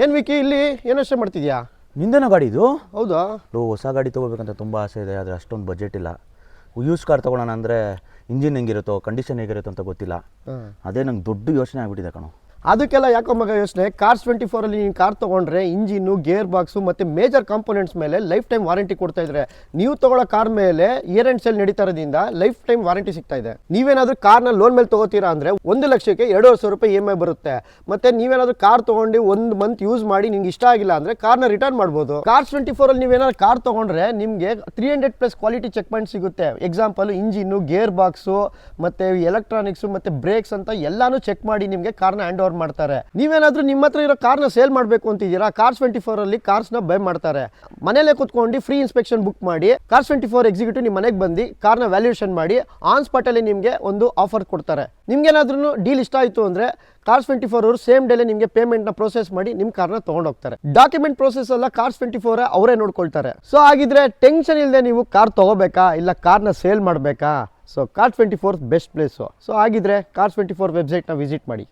ಏನು ವಿಕಿ ಇಲ್ಲಿ ಏನಷ್ಟೇ ಮಾಡ್ತಿದ್ಯಾ? ನಿಂದೇನೋ ಗಾಡಿ ಇದು? ಹೌದಾ? ಹೊಸ ಗಾಡಿ ತೊಗೋಬೇಕಂತ ತುಂಬ ಆಸೆ ಇದೆ, ಆದರೆ ಅಷ್ಟೊಂದು ಬಜೆಟ್ ಇಲ್ಲ. ಯೂಸ್ ಕಾರ್ ತೊಗೊಳೋಣ ಅಂದರೆ ಇಂಜಿನ್ ಹೆಂಗಿರುತ್ತೋ ಕಂಡೀಷನ್ ಹೇಗಿರುತ್ತೋ ಅಂತ ಗೊತ್ತಿಲ್ಲ. ಅದೇ ನಂಗೆ ದೊಡ್ಡ ಯೋಚನೆ ಆಗ್ಬಿಟ್ಟಿದೆ ಕಣೋ. ಅದಕ್ಕೆಲ್ಲ ಯಾಕೋ ಮಗ ಯೋಚನೆ. Cars24 ಅಲ್ಲಿ ನೀವು ಕಾರ್ ತೊಗೊಂಡ್ರೆ ಇಂಜಿನ್ನು, ಗೇರ್ ಬಾಕ್ಸು ಮತ್ತು ಮೇಜರ್ ಕಾಂಪೋನೆಂಟ್ಸ್ ಮೇಲೆ ಲೈಫ್ ಟೈಮ್ ವಾರಂಟಿ ಕೊಡ್ತಾ ಇದ್ದಾರೆ. ನೀವು ತೊಗೊಳ್ಳೋ ಕಾರ್ ಮೇಲೆ ಇಯರ್ ಆ್ಯಂಡ್ ಸೇಲ್ ನಡೀತಾ ಇರೋದ್ರಿಂದ ಲೈಫ್ ಟೈಮ್ ವಾರಂಟಿ ಸಿಗ್ತಾ ಇದೆ. ನೀವೇನಾದರೂ ಕಾರ್ನ ಲೋನ್ ಮೇಲೆ ತೊಗೋತೀರಾ ಅಂದರೆ 1 ಲಕ್ಷಕ್ಕೆ 2,500 ರೂಪಾಯಿ EMI ಬರುತ್ತೆ. ಮತ್ತು ನೀವೇನಾದರೂ ಕಾರ್ ತೊಗೊಂಡು 1 ಮಂತ್ ಯೂಸ್ ಮಾಡಿ ನಿಮ್ಗೆ ಇಷ್ಟ ಆಗಿಲ್ಲ ಅಂದರೆ ಕಾರ್ನ ರಿಟರ್ನ್ ಮಾಡ್ಬೋದು. Cars24 ಅಲ್ಲಿ ನೀವೇನಾದ್ರು ಕಾರ್ ತೊಗೊಂಡ್ರೆ ನಿಮಗೆ 300+ ಕ್ವಾಲಿಟಿ ಚೆಕ್ ಪಾಯಿಂಟ್ ಸಿಗುತ್ತೆ. ಎಕ್ಸಾಂಪಲ್ ಇಂಜಿನ್ನು, ಗೇರ್ ಬಾಕ್ಸು ಮತ್ತು ಎಲೆಕ್ಟ್ರಾನಿಕ್ಸು ಮತ್ತು ಬ್ರೇಕ್ಸ್ ಅಂತ ಎಲ್ಲಾನು ಚೆಕ್ ಮಾಡಿ ನಿಮಗೆ ಕಾರ್ನ ಹ್ಯಾಂಡ್ ಓವರ್ ಮಾಡ್ತಾರೆ. ನೀವೇನಾದ್ರೂ ನಿಮ್ಮ ಹತ್ರ ಇರೋ ಕಾರ್ನ ಸೇಲ್ ಮಾಡಬೇಕು ಅಂತಿದ್ದೀರಾ, Cars24 ಅಲ್ಲಿ ಕಾರ್ಸ್ನ ಬೈ ಮಾಡ್ತಾರೆ. ಮನೇಲೆ ಕೂತ್ಕೊಂಡು ಫ್ರೀ ಇನ್ಸ್ಪೆಕ್ಷನ್ ಬುಕ್ ಮಾಡಿ Cars24 ಎಕ್ಸಿಕ್ಯೂಟಿವ್ ನಿಮ್ಮ ಮನೆಗೆ ಬಂದು ಕಾರ್ನ ವ್ಯಾಲ್ಯೂಯೇಷನ್ ಮಾಡಿ ಆನ್ ಸ್ಪಾಟ್ ಅಲ್ಲಿ ನಿಮಗೆ ಒಂದು ಆಫರ್ ಕೊಡ್ತಾರೆ. ನಿಮ್ಗೇನಾದ್ರೂ ಡೀಲ್ ಇಷ್ಟ ಆಯಿತು ಅಂದರೆ Cars24 ಅವರು ಸೇಮ್ ಡೇಲೆ ನಿಮಗೆ ಪೇಮೆಂಟ್ನ ಪ್ರೋಸೆಸ್ ಮಾಡಿ ನಿಮ್ಮ ಕಾರ್ನ ತೊಗೊಂಡೋಗ್ತಾರೆ. ಡಾಕ್ಯುಮೆಂಟ್ ಪ್ರೋಸೆಸ್ ಎಲ್ಲ Cars24 ಅವರೇ ನೋಡ್ಕೊಳ್ತಾರೆ. ಸೊ ಹಾಗಿದ್ರೆ ಟೆನ್ಷನ್ ಇಲ್ಲದೆ ನೀವು ಕಾರ್ ತೊಗೋಬೇಕಾ ಇಲ್ಲ ಕಾರ್ನ ಸೇಲ್ ಮಾಡಬೇಕಾ? So Cars24 best place. So ಹಾಗಿದ್ರೆ Cars24 ವೆಬ್ಸೈಟ್ನ ವಿಸಿಟ್ ಮಾಡಿ.